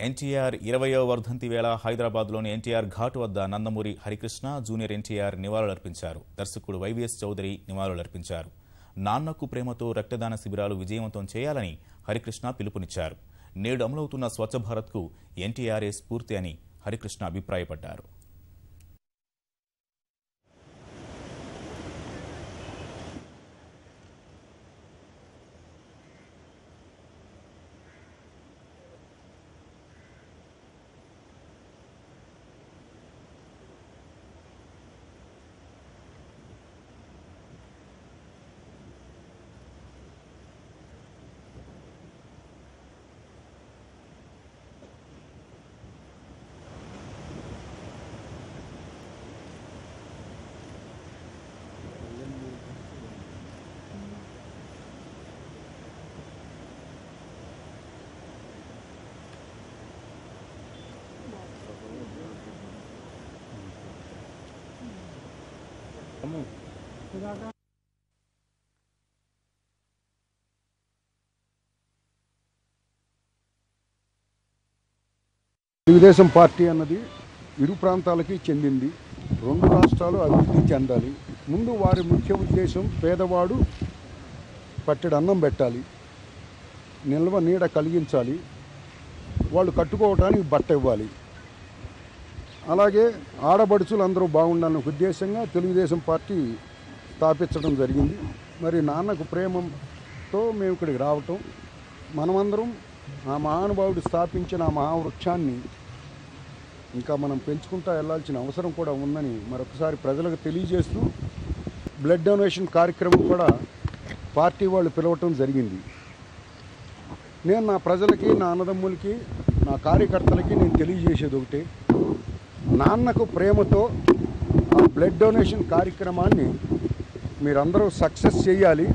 ఎన్టీఆర్ 20వ వర్ధంతి వేళ హైదరాబాద్లోని ఎన్టీఆర్ ఘాట్ వద్ద నందమూరి హరికృష్ణ జూనియర్ ఎన్టీఆర్ నివాళులర్పించారు. దర్శకుడు వైవీఎస్ చౌదరి నివాళులర్పించారు. నాన్నకు ప్రేమతో రక్తదాన శిబిరాలు విజయవంతం చేయాలని హరికృష్ణ పిలుపునిచ్చారు. నేడు అమలవుతున్న స్వచ్ఛ భారత్కు ఎన్టీఆర్ఏ స్ఫూర్తి అని హరికృష్ణ అభిప్రాయపడ్డారు. తెలుగుదేశం పార్టీ అన్నది ఇరు ప్రాంతాలకి చెందింది. రెండు రాష్ట్రాలు అభివృద్ధి చెందాలి. ముందు వారి ముఖ్య ఉద్దేశం పేదవాడు పట్టెడు అన్నం పెట్టాలి, నిల్వ నీడ కలిగించాలి, వాళ్ళు కట్టుకోవటానికి బట్ట ఇవ్వాలి. అలాగే ఆడబడుచులు అందరూ బాగుండాలనే ఉద్దేశంగా తెలుగుదేశం పార్టీ స్థాపించడం జరిగింది. మరి నాన్నకు ప్రేమతో మేము ఇక్కడికి రావటం, మనమందరం ఆ మహానుభావుడు స్థాపించిన ఆ మహావృక్షాన్ని ఇంకా మనం పెంచుకుంటూ వెళ్లాల్సిన అవసరం కూడా ఉందని మరొకసారి ప్రజలకు తెలియజేస్తూ బ్లడ్ డొనేషన్ కార్యక్రమం కూడా పార్టీ వాళ్ళు పిలవటం జరిగింది. నేను నా ప్రజలకి, నా అన్నదమ్ములకి, నా కార్యకర్తలకి నేను తెలియజేసేది ఒకటే, నాన్నకు ప్రేమతో ఆ బ్లడ్ డొనేషన్ కార్యక్రమాన్ని మీరందరూ సక్సెస్ చేయాలి.